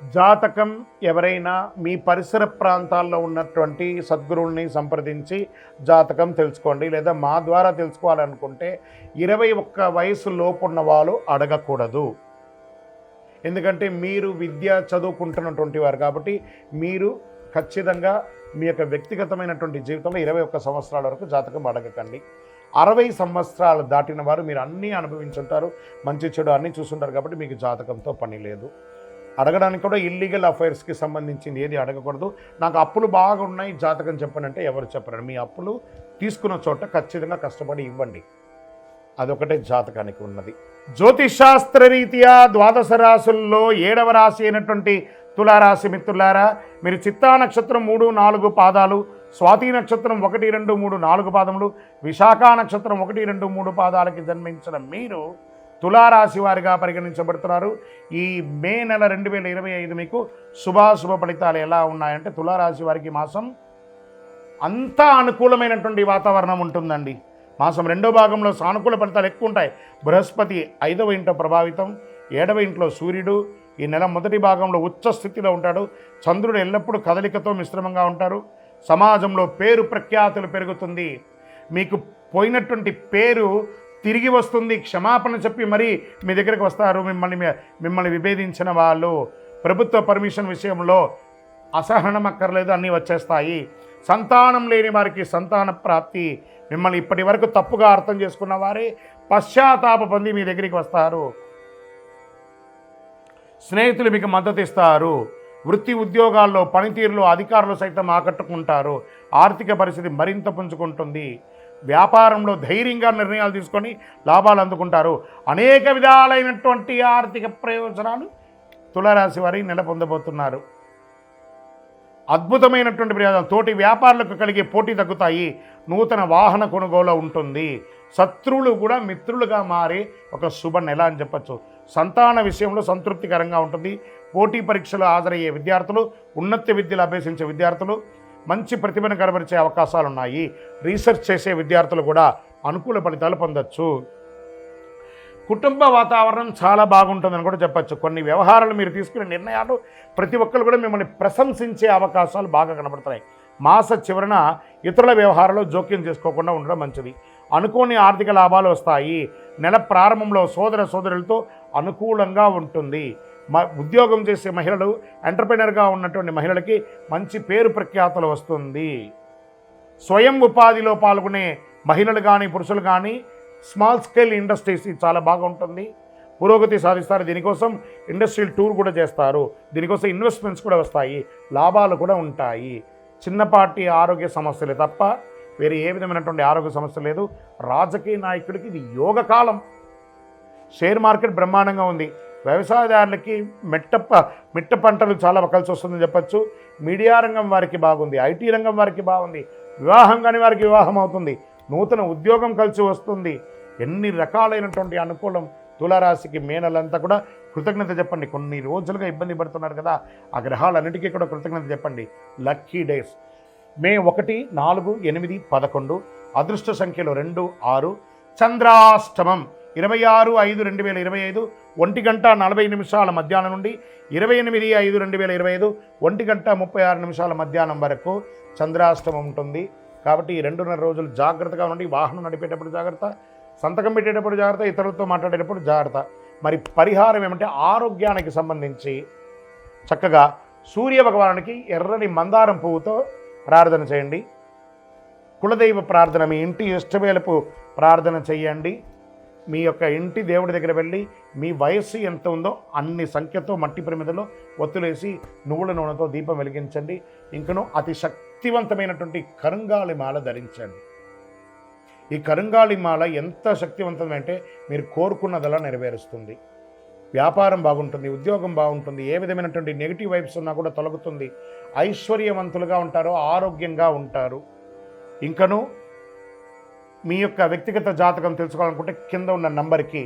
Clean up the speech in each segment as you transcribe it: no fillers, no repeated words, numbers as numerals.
జాతకం ఎవరైనా మీ పరిసర ప్రాంతాల్లో ఉన్నటువంటి సద్గురువుల్ని సంప్రదించి జాతకం తెలుసుకోండి. లేదా మా ద్వారా తెలుసుకోవాలనుకుంటే 21 వయసు లోపు ఉన్న వాళ్ళు అడగకూడదు. ఎందుకంటే మీరు విద్య చదువుకుంటున్నటువంటి వారు కాబట్టి మీరు ఖచ్చితంగా మీ యొక్క వ్యక్తిగతమైనటువంటి జీవితంలో 21 సంవత్సరాల వరకు జాతకం అడగకండి. 60 సంవత్సరాలు దాటిన వారు మీరు అన్నీ అనుభవించుంటారు, మంచి చెడు అన్నీ చూసుంటారు కాబట్టి మీకు జాతకంతో పని లేదు. అడగడానికి కూడా ఇల్లీగల్ అఫైర్స్కి సంబంధించింది ఏది అడగకూడదు. నాకు అప్పులు బాగా ఉన్నాయి జాతకం చెప్పనంటే ఎవరు చెప్పరు. మీ అప్పులు తీసుకున్న చోట ఖచ్చితంగా కష్టపడి ఇవ్వండి. అదొకటే జాతకానికి ఉన్నది. జ్యోతిషాస్త్ర రీత్యా ద్వాదశ రాశుల్లో 7వ రాశి అయినటువంటి తులారాశి మిత్రులారా, మీరు చిత్తా నక్షత్రం 3, 4 పాదాలు, స్వాతి నక్షత్రం 1, 2, 3, 4 పాదములు, విశాఖ నక్షత్రం 1, 2, 3 పాదాలకి జన్మించిన మీరు తులారాశి వారిగా పరిగణించబడుతున్నారు. ఈ మే నెల 2025 మీకు శుభాశుభ ఫలితాలు ఎలా ఉన్నాయంటే, తులారాశి వారికి మాసం అంతా అనుకూలమైనటువంటి వాతావరణం ఉంటుందండి. మాసం 2వ భాగంలో సానుకూల ఫలితాలు ఎక్కువ ఉంటాయి. బృహస్పతి 5వ ఇంట్లో ప్రభావితం, 7వ ఇంట్లో సూర్యుడు ఈ నెల మొదటి భాగంలో ఉచ్చ స్థితిలో ఉంటాడు. చంద్రుడు ఎల్లప్పుడూ కదలికతో మిశ్రమంగా ఉంటారు. సమాజంలో పేరు ప్రఖ్యాతులు పెరుగుతుంది. మీకు పోయినటువంటి పేరు తిరిగి వస్తుంది. క్షమాపణ చెప్పి మరీ మీ దగ్గరికి వస్తారు. మిమ్మల్ని విభేదించిన వాళ్ళు ప్రభుత్వ పర్మిషన్ విషయంలో అసహనం అక్కర్లేదు, అన్నీ వచ్చేస్తాయి. సంతానం లేని వారికి సంతాన ప్రాప్తి. మిమ్మల్ని ఇప్పటి వరకు తప్పుగా అర్థం చేసుకున్న వారే పశ్చాత్తాప పొంది మీ దగ్గరికి వస్తారు. స్నేహితులు మీకు మద్దతు ఇస్తారు. వృత్తి ఉద్యోగాల్లో పనితీరులో అధికారులు సైతం ఆకట్టుకుంటారు. ఆర్థిక పరిస్థితి మరింత పుంజుకుంటుంది. వ్యాపారంలో ధైర్యంగా నిర్ణయాలు తీసుకొని లాభాలు అందుకుంటారు. అనేక విధాలైనటువంటి ఆర్థిక ప్రయోజనాలు తులారాశి వారి నెల పొందబోతున్నారు. అద్భుతమైనటువంటి ప్రయోజనం. తోటి వ్యాపారులకు కలిగే పోటీ తగ్గుతాయి. నూతన వాహన కొనుగోలు ఉంటుంది. శత్రువులు కూడా మిత్రులుగా మారే ఒక శుభ నెల అని చెప్పచ్చు. సంతాన విషయంలో సంతృప్తికరంగా ఉంటుంది. పోటీ పరీక్షలు హాజరయ్యే విద్యార్థులు, ఉన్నత విద్యలు అభ్యసించే విద్యార్థులు మంచి ప్రతిభను కనబరిచే అవకాశాలు ఉన్నాయి. రీసెర్చ్ చేసే విద్యార్థులు కూడా అనుకూల ఫలితాలు పొందొచ్చు. కుటుంబ వాతావరణం చాలా బాగుంటుందని కూడా చెప్పచ్చు. కొన్ని వ్యవహారాలు మీరు తీసుకునే నిర్ణయాలు ప్రతి ఒక్కరు కూడా మిమ్మల్ని ప్రశంసించే అవకాశాలు బాగా కనబడుతున్నాయి. మాస చివరన ఇతరుల వ్యవహారాల్లో జోక్యం చేసుకోకుండా ఉండడం మంచిది. అనుకోని ఆర్థిక లాభాలు వస్తాయి. నెల ప్రారంభంలో సోదర సోదరులతో అనుకూలంగా ఉంటుంది. ఉద్యోగం చేసే మహిళలు, ఎంటర్ప్రెనర్గా ఉన్నటువంటి మహిళలకి మంచి పేరు ప్రఖ్యాతులు వస్తుంది. స్వయం ఉపాధిలో పాల్గొనే మహిళలు కానీ పురుషులు కానీ స్మాల్ స్కేల్ ఇండస్ట్రీస్ చాలా బాగుంటుంది. పురోగతి సాధిస్తారు. దీనికోసం ఇండస్ట్రియల్ టూర్ కూడా చేస్తారు. దీనికోసం ఇన్వెస్ట్మెంట్స్ కూడా వస్తాయి. లాభాలు కూడా ఉంటాయి. చిన్నపాటి ఆరోగ్య సమస్యలే తప్ప వేరే ఏ విధమైనటువంటి ఆరోగ్య సమస్య లేదు. రాజకీయ నాయకుడికి ఇది యోగకాలం. షేర్ మార్కెట్ బ్రహ్మాండంగా ఉంది. వ్యవసాయదారులకి మిట్ట పంటలు చాలా కలిసి వస్తుందని చెప్పచ్చు. మీడియా రంగం వారికి బాగుంది. ఐటీ రంగం వారికి బాగుంది. వివాహం కాని వారికి వివాహం అవుతుంది. నూతన ఉద్యోగం కలిసి వస్తుంది. ఎన్ని రకాలైనటువంటి అనుకూలం తులారాశికి. మే నెలంతా కూడా కృతజ్ఞత చెప్పండి. కొన్ని రోజులుగా ఇబ్బంది పడుతున్నారు కదా, ఆ గ్రహాలన్నిటికీ కూడా కృతజ్ఞత చెప్పండి. లక్కీ డేస్ మే 1, 4, 8, 11. అదృష్ట సంఖ్యలో 2, 6. చంద్రాష్టమం 26/5/2025 1:40 మధ్యాహ్నం నుండి 28/5/2025 1:36 మధ్యాహ్నం వరకు చంద్రాష్టమం ఉంటుంది. కాబట్టి ఈ 2.5 రోజులు జాగ్రత్తగా ఉండి, వాహనం నడిపేటప్పుడు జాగ్రత్త, సంతకం పెట్టేటప్పుడు జాగ్రత్త, ఇతరులతో మాట్లాడేటప్పుడు జాగ్రత్త. మరి పరిహారం ఏమంటే ఆరోగ్యానికి సంబంధించి చక్కగా సూర్య భగవానునికి ఎర్రని మందారం పువ్వుతో ప్రార్థన చేయండి. కులదైవ ప్రార్థన, మీ ఇంటి ఇష్టవేళపు ప్రార్థన చేయండి. మీ యొక్క ఇంటి దేవుడి దగ్గర వెళ్ళి మీ వయస్సు ఎంత ఉందో అన్ని సంఖ్యతో మట్టి ప్రమిదలో ఒత్తులేసి నువ్వుల నూనెతో దీపం వెలిగించండి. ఇంకను అతి శక్తివంతమైనటువంటి కరుంగాళి మాల ధరించండి. ఈ కరుంగాళి మాల ఎంత శక్తివంతమంటే మీరు కోరుకున్నదలా నెరవేరుస్తుంది. వ్యాపారం బాగుంటుంది, ఉద్యోగం బాగుంటుంది, ఏ విధమైనటువంటి నెగిటివ్ వైబ్స్ ఉన్నా కూడా తొలగుతుంది. ఐశ్వర్యవంతులుగా ఉంటారు, ఆరోగ్యంగా ఉంటారు. ఇంకను మీ యొక్క వ్యక్తిగత జాతకం తెలుసుకోవాలనుకుంటే కింద ఉన్న నంబర్కి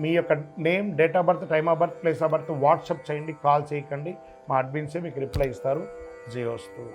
మీ యొక్క name, date of birth, time of birth, place of birth WhatsApp చేయండి. కాల్ చేయకండి. మా అడ్మిన్సే మీకు రిప్లై ఇస్తారు. జయోస్తు.